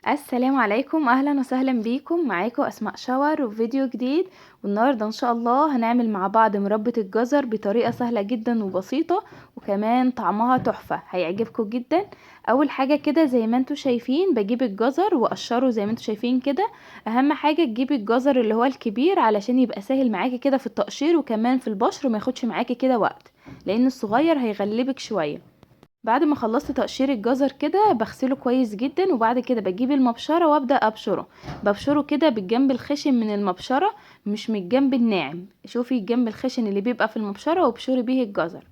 السلام عليكم، اهلا وسهلا بيكم. معاكم اسماء شاور وفيديو جديد. والنهارده ان شاء الله هنعمل مع بعض مربى الجزر بطريقه سهله جدا وبسيطه، وكمان طعمها تحفه هيعجبكم جدا. اول حاجه كده زي ما انتم شايفين بجيب الجزر واقشره زي ما انتم شايفين كده. اهم حاجه تجيبي الجزر اللي هو الكبير علشان يبقى سهل معاكي كده في التقشير وكمان في البشر وما ياخدش معاكي كده وقت، لان الصغير هيغلبك شويه. بعد ما خلصت تقشير الجزر كده بغسله كويس جدا، وبعد كده بجيب المبشره وابدا ابشره. ببشره كده بالجنب الخشن من المبشره، مش من الجنب الناعم. شوفي الجنب الخشن اللي بيبقى في المبشره وابشري بيه الجزر.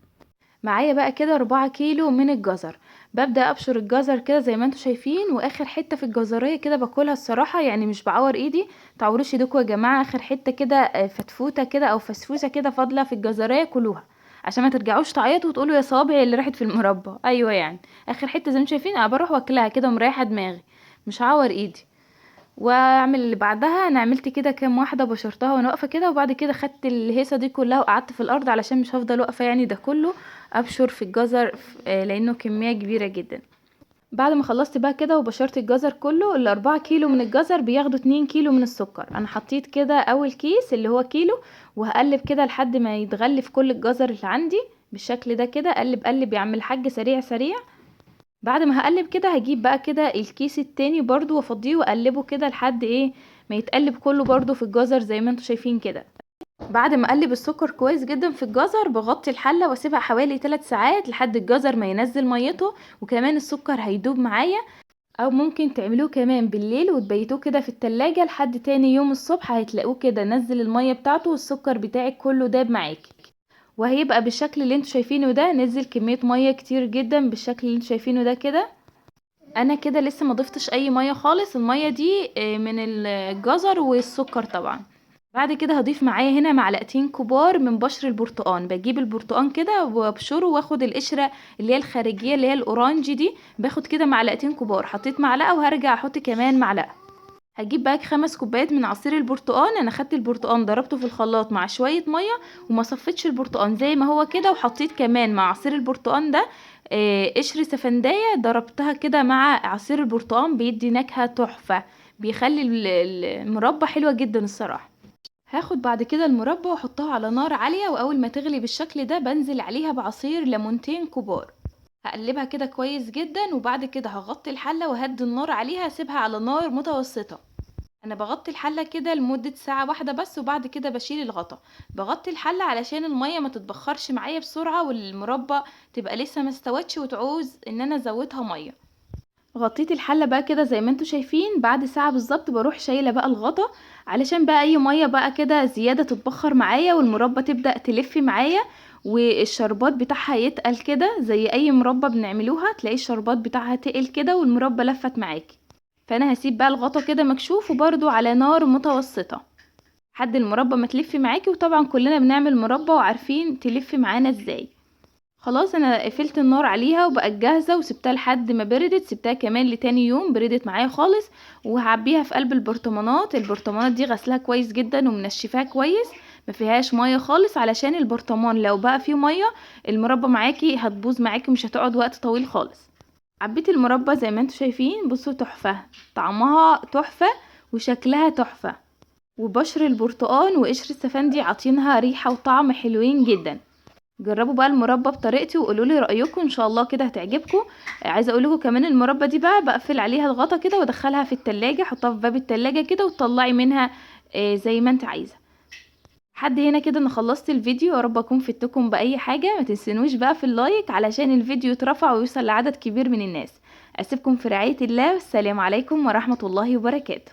معايا بقى كده 4 كيلو من الجزر. ببدا ابشر الجزر كده زي ما انتم شايفين، واخر حته في الجزريه كده باكلها الصراحه، يعني مش بعور ايدي. تعورش ايدكم يا جماعه، اخر حته كده فتفوته كده او فسفوسه كده فاضله في الجزريه كلوها، عشان ما ترجعوش تعيطوا وتقولوا يا صوابعي اللي راحت في المربى. ايوه يعني اخر حته زي ما انتم شايفين انا بروح واكلها كده ومريحه دماغي، مش هعور ايدي. واعمل اللي بعدها. انا عملت كده كام واحده بشرتها وانا واقفه كده، وبعد كده خدت الهيصه دي كلها وقعدت في الارض علشان مش هفضل واقفه يعني ده كله ابشر في الجزر لانه كميه كبيره جدا. بعد ما خلصت بقى كده وبشرت الجزر كله، ال4 كيلو من الجزر بياخدوا 2 كيلو من السكر. انا حطيت كده اول كيس اللي هو كيلو، وهقلب كده لحد ما يتغلف كل الجزر اللي عندي بالشكل ده كده. قلب قلب يا عم الحاج، سريع سريع. بعد ما هقلب كده هجيب بقى كده الكيس التاني برضو وافضيه واقلبه كده لحد ما يتقلب كله برضو في الجزر زي ما انتم شايفين كده. بعد ما اقلب السكر كويس جدا في الجزر بغطي الحله واسيبها حوالي 3 ساعات لحد الجزر ما ينزل ميته، وكمان السكر هيدوب معايا. او ممكن تعملوه كمان بالليل وتبيتوه كده في التلاجة لحد تاني يوم الصبح هتلاقوه كده نزل المية بتاعته والسكر بتاعك كله داب معاكي، وهيبقى بالشكل اللي انتوا شايفينه ده. نزل كمية مية كتير جدا بالشكل اللي انتوا شايفينه ده كده. انا كده لسه ما ضفتش اي مية خالص، المية دي من الجزر والسكر طبعا. بعد كده هضيف معايا هنا معلقتين كبار من بشر البرتقان. بجيب البرتقان كده وابشره واخد القشرة اللي هي الخارجية اللي هي الاورانج دي، باخد كده معلقتين كبار. حطيت معلقة وهرجع احط كمان معلقة. هجيب بقى 5 كوبايات من عصير البرتقان. انا خدت البرتقان ضربته في الخلاط مع شوية مية، وما صفيتش البرتقان زي ما هو كده، وحطيت كمان مع عصير البرتقان ده قشر سفندية ضربتها كده مع عصير البرتقان، بيدي نكهة تحفة، بيخلي المربى حلوة جدا الصراحة. هاخد بعد كده المربى واحطها على نار عالية، واول ما تغلي بالشكل ده بنزل عليها بعصير ليمونتين كبار. هقلبها كده كويس جدا، وبعد كده هغطي الحلة وهدي النار عليها، اسيبها على نار متوسطة. انا بغطي الحلة كده لمدة ساعة واحدة بس، وبعد كده بشيل الغطا. بغطي الحلة علشان المية ما تتبخرش معايا بسرعة، والمربى تبقى لسه ما استوتش وتعوز ان انا ازودها مية. غطيت الحله بقى كده زي ما انتوا شايفين. بعد ساعه بالظبط بروح شايله بقى الغطا علشان بقى اي ميه بقى كده زياده تتبخر معايا، والمربى تبدا تلف معايا، والشربات بتاعها يتقل كده زي اي مربى بنعملوها. تلاقي الشربات بتاعها تقل كده والمربى لفت معاكي. فانا هسيب بقى الغطا كده مكشوف وبرده على نار متوسطه لحد المربى ما تلف معاكي. وطبعا كلنا بنعمل مربى وعارفين تلف معانا ازاي. خلاص انا قفلت النار عليها وبقت جاهزه، وسبتها لحد ما بردت. سبتها كمان لتاني يوم بردت معايا خالص، وهعبيها في قلب البرطمانات دي غسلها كويس جدا ومنشفاها كويس، ما فيهاش ميه خالص، علشان البرطمان لو بقى فيه ميه المربى معاكي هتبوظ معاكي، مش هتقعد وقت طويل خالص. عبيت المربى زي ما انتوا شايفين. بصوا تحفه، طعمها تحفه وشكلها تحفه، وبشر البرتقان وقشر السفندي عاطينها ريحه وطعم حلوين جدا. جربوا بقى المربى بطريقتي وقولوا لي رايكم، ان شاء الله كده هتعجبكم. عايزه اقول لكم كمان المربى دي بقى بقفل عليها الغطا كده وادخلها في التلاجة، احطها في باب التلاجة كده وتطلعي منها زي ما انت عايزه. لحد هنا كده انا خلصت الفيديو، يا رب اكون فدتكم باي حاجه. ما تنسونوش بقى في اللايك علشان الفيديو يترفع ويوصل لعدد كبير من الناس. اسيبكم في رعايه الله، والسلام عليكم ورحمه الله وبركاته.